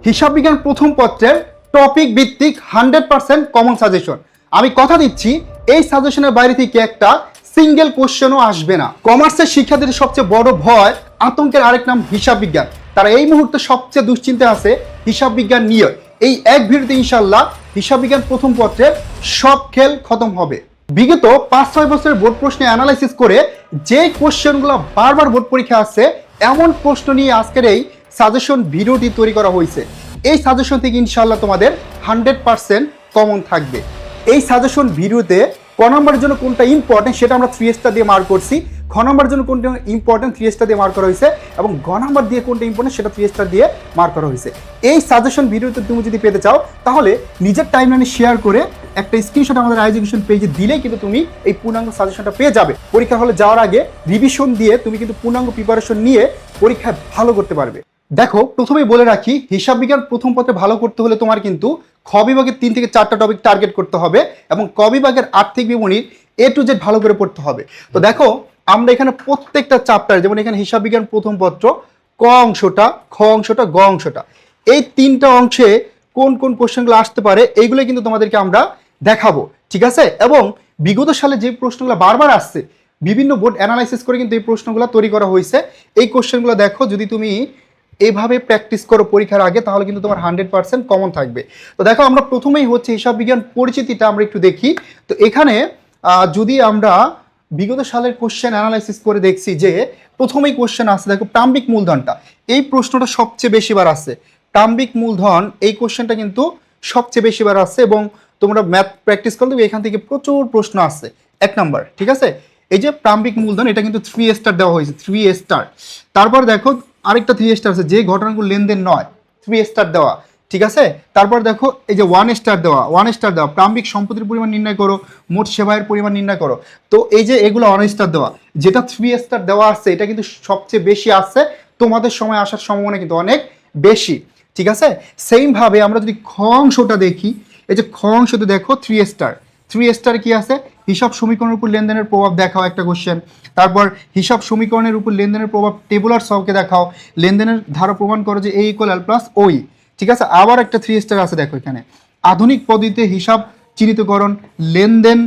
হিসাব বিজ্ঞান প্রথম পত্রের টপিক ভিত্তিক 100% কমন সাজেশন। আমি কথা দিচ্ছি এই সাজেশনের বাইরে থেকে একটা সিঙ্গেল কোশ্চেনও আসবে না। কমার্সের শিক্ষার্থীদের সবচেয়ে বড় ভয়, আতঙ্কের আরেক নাম হিসাব বিজ্ঞান। তারা এই মুহূর্তে সবচেয়ে দুশ্চিন্তা আছে হিসাব বিজ্ঞান নিয়ে। এই এক ভিডিওতে ইনশাল্লাহ হিসাব বিজ্ঞান প্রথম পত্রের সব খেল খতম হবে। বিগত 5-6 বছরের বোর্ড প্রশ্নে অ্যানালাইসিস করে যে কোশ্চেনগুলো বারবার বোর্ড পরীক্ষা আসছে, এমন প্রশ্ন নিয়ে আজকের এই সাজেশন ভিডিওটি তৈরি করা হয়েছে। এই সাজেশন থেকে ইনশাল্লাহ তোমাদের 100% কমন থাকবে। এই সাজেশন ভিডিওতে ক নম্বরের জন্য কোনটা ইম্পর্টেন্ট সেটা আমরা 3 স্টার দিয়ে মার্ক করছি, খ নম্বরের জন্য কোনটা ইম্পর্টেন্ট 3 স্টার দিয়ে মার্ক করা হয়েছে, এবং গ নম্বর দিয়ে কোনটা ইম্পর্টেন্ট সেটা 3 স্টার দিয়ে মার্ক করা হয়েছে। এই সাজেশন ভিডিওতে তুমি যদি পেতে চাও তাহলে নিজের টাইমলাইনে শেয়ার করে একটা স্ক্রিনশট আমাদের এডুকেশন পেজে দিলেই কিন্তু তুমি এই পূর্ণাঙ্গ সাজেশনটা পেয়ে যাবে। পরীক্ষা হলে যাওয়ার আগে রিভিশন দিয়ে তুমি কিন্তু পূর্ণাঙ্গ প্রিপারেশন নিয়ে পরীক্ষায় ভালো করতে পারবে। দেখো, প্রথমেই বলে রাখি, হিসাব বিজ্ঞান প্রথম পত্রে ভালো করতে হলে তোমার কিন্তু খ বিভাগের 3 থেকে 4টা টপিক টার্গেট করতে হবে এবং ক বিভাগের আর্থিক বিবরণীর A to Z ভালো করে পড়তে হবে। তো দেখো, আমরা এখানে প্রত্যেকটা চ্যাপ্টার, যেমন এখানে হিসাব বিজ্ঞান প্রথম পত্র ক অংশটা, খ অংশটা, গ অংশটা, এই 3টা অংশে কোন কোন কোশ্চেনগুলো আসতে পারে এইগুলো কিন্তু তোমাদেরকে আমরা দেখাবো, ঠিক আছে? এবং বিগত সালে যে প্রশ্নগুলো বারবার আসছে, বিভিন্ন বোর্ড অ্যানালাইসিস করে কিন্তু এই প্রশ্নগুলো তৈরি করা হয়েছে। এই কোশ্চেনগুলো দেখো, যদি তুমি এইভাবে প্র্যাকটিস করো পরীক্ষার আগে, তাহলে কিন্তু তোমার 100% কমন থাকবে। তো দেখো, আমরা প্রথমেই হচ্ছে হিসাব বিজ্ঞান পরিচিতিটা আমরা একটু দেখি। তো এখানে যদি আমরা বিগত সালের কোশ্চেন অ্যানালাইসিস করে দেখছি যে প্রথমেই কোশ্চেন আসছে, দেখো প্রাম্বিক মূলধনটা, এই প্রশ্নটা সবচেয়ে বেশিবার আসছে। প্রাম্বিক মূলধন এই কোশ্চেনটা কিন্তু সবচেয়ে বেশিবার আসছে এবং তোমরা ম্যাথ প্র্যাকটিস করলে এখান থেকে প্রচুর প্রশ্ন আসছে। 1 নাম্বার, ঠিক আছে? এই যে প্রাম্বিক মূলধন, এটা কিন্তু 3 স্টার দেওয়া হয়েছে, 3 স্টার। তারপর দেখো আরেকটা 3 স্টার আছে, যে ঘটনাগুলো লেনদেন নয়, 3 স্টার দেওয়া, ঠিক আছে? তারপর দেখো এই যে 1 স্টার দেওয়া, 1 স্টার দেওয়া, প্রাম্বিক সম্পত্তির পরিমাণ নির্ণয় করো, মোট সেবায়ের পরিমাণ নির্ণয় করো। তো এই যে এগুলো 1 স্টার দেওয়া, যেটা 3 স্টার দেওয়া আছে এটা কিন্তু সবচেয়ে বেশি আসছে, তোমাদের সময় আসার সম্ভাবনা কিন্তু অনেক বেশি, ঠিক আছে? সেম ভাবে আমরা যদি খ অংশটা দেখি, এই যে খ অংশতে দেখো 3 স্টার, 3 স্টার কি আছে? হিসাব সমীকরণের উপর লেনদেনের প্রভাব দেখাও, একটা কোশ্চেন। তারপর হিসাব সমীকরণের উপর লেনদেনের প্রভাব টেবুলার সহকে দেখাও, লেনদেনের ধারা প্রমাণ করো যে A = L + OE, ঠিক আছে? আবার একটা 3 স্টার আছে, দেখো এখানে আধুনিক পদ্ধতিতে হিসাব চিহ্নিতকরণ, লেনদেন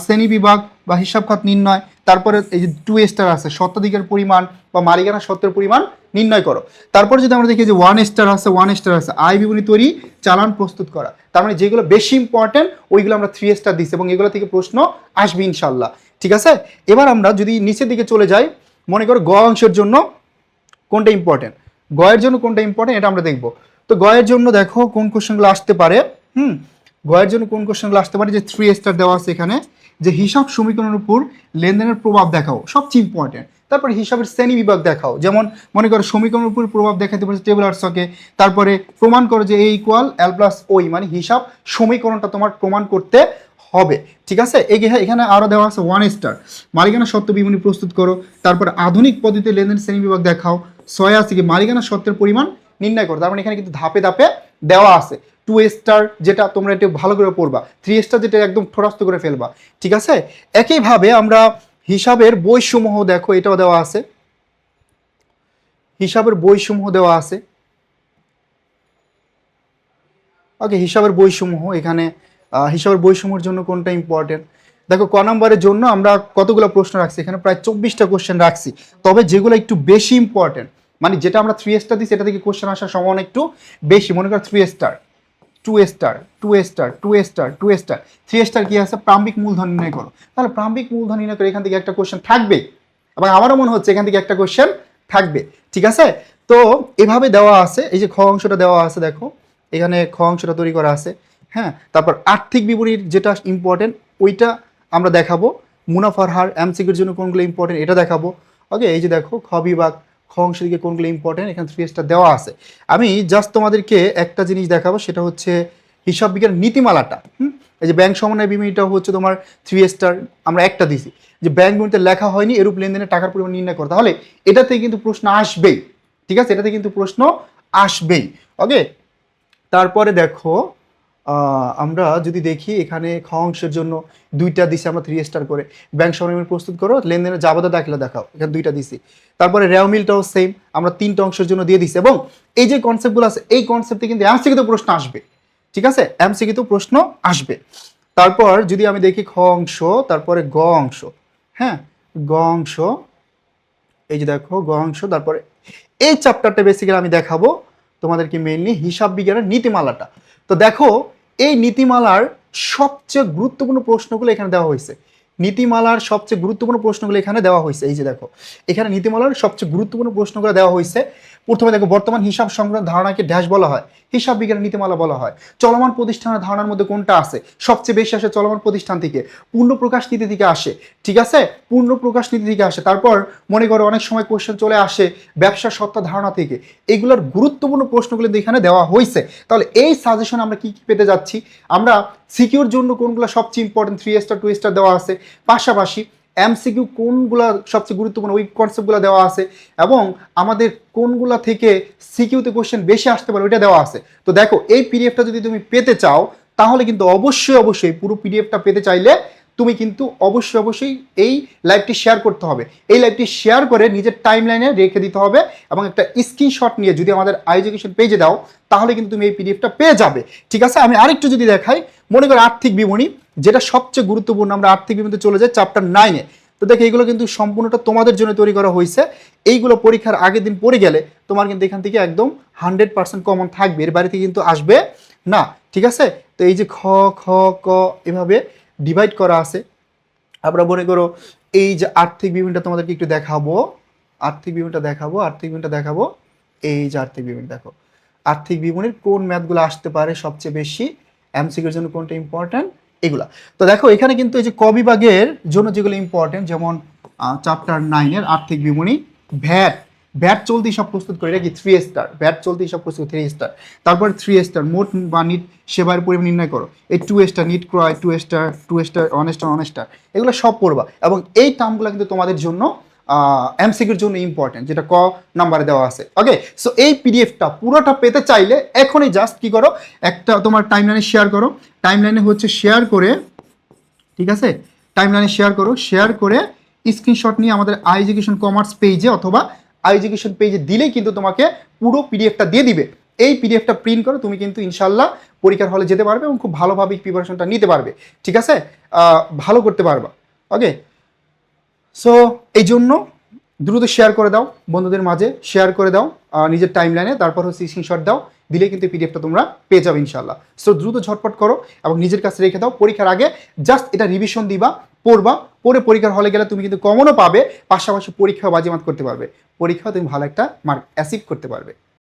শ্রেণী বিভাগ বা হিসাব খাত নির্ণয়। তারপরে এই যে 2 স্টার আছে, স্বত্বাধিকার পরিমাণ বা মালিকানা সত্ত্বের পরিমাণ নির্ণয় করো। তারপরে যদি আমরা দেখি যে 1 স্টার আছে, 1 স্টার আছে, আয় বিবরণী তৈরি, চালান প্রস্তুত করা। তার মানে যেগুলো বেশি ইম্পর্টেন্ট ওইগুলো আমরা 3 স্টার দিচ্ছি এবং এগুলো থেকে প্রশ্ন আসবে ইনশাল্লাহ, ঠিক আছে? এবার আমরা যদি নিচের দিকে চলে যাই, মনে করো গ অংশের জন্য কোনটা ইম্পর্টেন্ট, গয়ের জন্য কোনটা ইম্পর্টেন্ট এটা আমরা দেখবো। তো গয়ের জন্য দেখো কোন কোশ্চেনগুলো আসতে পারে। গয়ের জন্য কোন কোশ্চেনগুলো আসতে পারে, যে 3 স্টার দেওয়া আছে এখানে, যে হিসাব সমীকরণের উপর লেনদেনের প্রভাব দেখাও, সবচেয়ে ইম্পর্টেন্ট। তারপরে হিসাবের শ্রেণী বিভাগ দেখাও, যেমন মনে করো সমীকরণের উপর প্রভাব দেখাতে পারছে টেবুলার ছকে। তারপরে প্রমাণ করো যে A = L + OE, মানে হিসাব সমীকরণটা তোমার প্রমাণ করতে হবে, ঠিক আছে? এখানে আরো দেওয়া আছে 1 স্টার, মালিকানা সত্ত্ব বিবরণী প্রস্তুত করো। তারপর আধুনিক পদ্ধতিতে লেনদেন শ্রেণী বিভাগ দেখাও। 6 আছে কি মালিকানা সত্ত্বের পরিমাণ নির্ণয় করো। তার মানে এখানে কিন্তু ধাপে ধাপে দেওয়া আছে। 2 স্টার যেটা তোমরা একটু ভালো করে পড়বা, 3 স্টার যেটা একদম ঠোরাস্ত করে ফেলবা, ঠিক আছে? একইভাবে আমরা হিসাবের বইসমূহ দেখো, এটাও দেওয়া আছে, হিসাবের বইসমূহ দেওয়া আছে। ওকে, হিসাবের বইসমূহ, এখানে হিসাবের বইসমূহের জন্য কোনটা ইম্পর্টেন্ট, দেখো ক নম্বরের জন্য আমরা কতগুলো প্রশ্ন রাখছি, এখানে প্রায় 24টা কোশ্চেন রাখছি। তবে যেগুলো একটু বেশি ইম্পর্টেন্ট, মানে যেটা আমরা 3 স্টার দিই, সেটা থেকে কোশ্চেন আসার সম্ভাবনা একটু বেশি। মনে করো 3 star, 2 star, 2 star, 2 star, 2 star, 3 star কি আছে? প্রাম্বিক মূলধন নির্ণয় করো। তাহলে প্রাম্বিক মূলধন নির্ণয় করে এখান থেকে একটা কোশ্চেন থাকবে, এবং আমারও মনে হচ্ছে এখান থেকে একটা কোশ্চেন থাকবে, ঠিক আছে? তো এভাবে দেওয়া আছে। এই যে খ অংশটা দেওয়া আছে, দেখো এখানে খ অংশটা তৈরি করা আছে, হ্যাঁ। তারপর আর্থিক বিবরণীর যেটা ইম্পর্টেন্ট ওইটা আমরা দেখাবো। মুনাফার হার এমসিকিউর জন্য কোনগুলো ইম্পর্টেন্ট এটা দেখাবো। ওকে, এই যে দেখো খ বিভাগ, খ অংশ দিকে কোনগুলো ইম্পর্টেন্ট, এখানে 3 স্টার দেওয়া আছে। আমি জাস্ট তোমাদেরকে একটা জিনিস দেখাবো, সেটা হচ্ছে হিসাব বিজ্ঞান নীতিমালাটা। এই যে ব্যাংক সমন্বয় বিবরণীটা হচ্ছে তোমার 3 স্টার, আমরা একটা দিছি, যে ব্যাংক বিবরণীতে লেখা হয়নি এরূপ লেনদেনের টাকার পরিমাণ নির্ণয় করো। তাহলে এটাতে কিন্তু প্রশ্ন আসবেই, ঠিক আছে? এটাতে কিন্তু প্রশ্ন আসবেই। ওকে, তারপরে দেখো আমরা যদি দেখি এখানে খ অংশের জন্য দুইটা দিছি আমরা 3 স্টার করে। ব্যাংক সরঞ্জাম প্রস্তুত করো, লেনদেনের জাবেদা দাখিলা দেখাও, এখানে দুইটা দিছি। তারপরে রেও মিলটাও সেম, আমরা 3টা অংশের জন্য দিয়ে দিছি। এবং এই যে কনসেপ্টগুলো আছে এই কনসেপ্টে কিন্তু এমসিকিউ তে প্রশ্ন আসবে, ঠিক আছে, এমসিকিউ তে প্রশ্ন আসবে। তারপর যদি আমি দেখি খ অংশ, তারপরে গ অংশ, হ্যাঁ গ অংশ, এই যে দেখো গ অংশ, তারপরে এই চ্যাপ্টারটা বেসিক্যালি আমি দেখাবো তোমাদেরকে মেইনলি হিসাব বিজ্ঞানের নীতিমালাটা। তো দেখো এই নীতিমালার সবচেয়ে গুরুত্বপূর্ণ প্রশ্নগুলো এখানে দেওয়া হয়েছে। নীতিমালার সবচেয়ে গুরুত্বপূর্ণ প্রশ্নগুলো এখানে দেওয়া হয়েছে। এই যে দেখো এখানে নীতিমালার সবচেয়ে গুরুত্বপূর্ণ প্রশ্নগুলো দেওয়া হয়েছে। প্রথমে দেখো বর্তমান হিসাব সংক্রান্ত ধারণাকে ড্যাশ বলা হয়, হিসাব বিজ্ঞানের নীতিমালা বলা হয়। চলমান প্রতিষ্ঠানের ধারণার মধ্যে কোনটা আছে? সবচেয়ে বেশি আসে চলমান প্রতিষ্ঠান থেকে, পূর্ণ প্রকাশ নীতি থেকে আসে, ঠিক আছে, পূর্ণ প্রকাশ নীতি থেকে আসে। তারপর মনে করো অনেক সময় কোশ্চেন চলে আসে ব্যবসার সত্তা ধারণা থেকে। এইগুলোর গুরুত্বপূর্ণ প্রশ্নগুলো এখানে দেওয়া হয়েছে। তাহলে এই সাজেশন আমরা কি কি পেতে যাচ্ছি? আমরা সিকিউর জন্য কোনগুলো সবচেয়ে ইম্পর্টেন্ট 3 স্টার 2 স্টার দেওয়া আছে, পাশাপাশি এমসিকিউ কোনগুলা সবচেয়ে গুরুত্বপূর্ণ ওই কনসেপ্টগুলো দেওয়া আছে, এবং আমাদের কোনগুলা থেকে সিকিউতে কোশ্চেন বেশি আসতে পারে ওইটা দেওয়া আছে। তো দেখো এই পিডিএফটা যদি তুমি পেতে চাও তাহলে কিন্তু অবশ্যই পুরো পিডিএফটা পেতে চাইলে তুমি কিন্তু অবশ্যই এই লাইভটি শেয়ার করতে হবে। এই লাইভটি শেয়ার করে নিজের টাইমলাইনে রেখে দিতে হবে, এবং একটা স্ক্রিনশট নিয়ে যদি আমাদের এডুকেশন পেজে দাও তাহলে কিন্তু তুমি এই পিডিএফটা পেয়ে যাবে, ঠিক আছে। আমি আরেকটু যদি দেখাই, মনে করো আর্থিক বিবরণী, যেটা সবচেয়ে গুরুত্বপূর্ণ, আমরা আর্থিক বিবরণীতে চলে যাই চ্যাপ্টার 9-এ। তো দেখো এইগুলো কিন্তু সম্পূর্ণটা তোমাদের জন্য তৈরি করা হয়েছে। এইগুলো পরীক্ষার আগের দিন পড়ে গেলে তোমার কিন্তু এখান থেকে একদম 100% কমন থাকবে, এর বাইরে থেকে কিন্তু আসবে না, ঠিক আছে। তো এই যে খ খ ক এভাবে ডিভাইড করা আছে। আমরা মনে করো এই যে আর্থিক বিবরণীটা তোমাদেরকে একটু দেখাবো, আর্থিক বিবরণীটা দেখাবো। এই যে আর্থিক বিবরণী দেখো, আর্থিক বিবরণীর কোন ম্যাথগুলো আসতে পারে সবচেয়ে বেশি, এমসিকিউর জন্য কোনটা ইম্পর্টেন্ট, এগুলা। তো দেখো এখানে কিন্তু এই যে ক বিভাগের জন্য যেগুলো ইম্পর্টেন্ট, যেমন চ্যাপ্টার 9-এর আর্থিক বিবরণী, ভ্যাট, ভ্যাট চলতি সব প্রস্তুত করে, এটা কি 3 স্টার, ভ্যাট চলতি সব প্রস্তুত 3 স্টার। তারপর 3 স্টার মোট বা নিট সেবার পরিমাণ নির্ণয় করো, এই 2 স্টার নিট ক্রয়, 2 স্টার 1 স্টার, এগুলো সব পড়বা। এবং এই টার্মগুলো কিন্তু তোমাদের জন্য এমসিকিউর জন্য ইম্পর্টেন্ট, যেটা ক নাম্বারে দেওয়া আছে। ওকে, সো এই পিডিএফটা পুরোটা পেতে চাইলে এখনই জাস্ট কি করো, একটা তোমার টাইমলাইনে শেয়ার করো, টাইমলাইনে হচ্ছে শেয়ার করে, ঠিক আছে, টাইমলাইনে শেয়ার করে স্ক্রিনশট নিয়ে আমাদের এডুকেশন কমার্স পেজে অথবা এডুকেশন পেজে দিলেই কিন্তু তোমাকে পুরো পিডিএফটা দিয়ে দিবে। এই পিডিএফটা প্রিন্ট করো, তুমি কিন্তু ইনশাল্লাহ পরীক্ষার হলে যেতে পারবে এবং খুব ভালোভাবে প্রিপারেশনটা নিতে পারবে, ঠিক আছে, ভালো করতে পারবা। ওকে, সো এই জন্য দ্রুত শেয়ার করে দাও, বন্ধুদের মাঝে শেয়ার করে দাও নিজের টাইমলাইনে, তারপর হচ্ছে স্ক্রিনশট দাও, দিলে কিন্তু পিডিএফটা তোমরা পেয়ে যাবে ইনশাল্লাহ। সো দ্রুত ঝটপট করো এবং নিজের কাছে রেখে দাও, পরীক্ষার আগে জাস্ট এটা রিভিশন দিবা, পড়বা, পরে পরীক্ষার হলে গেলে তুমি কিন্তু কমনও পাবে, পাশাপাশি পরীক্ষা বাজিমাত করতে পারবে, পরীক্ষা তুমি ভালো একটা মার্ক অ্যাচিভ করতে পারবে।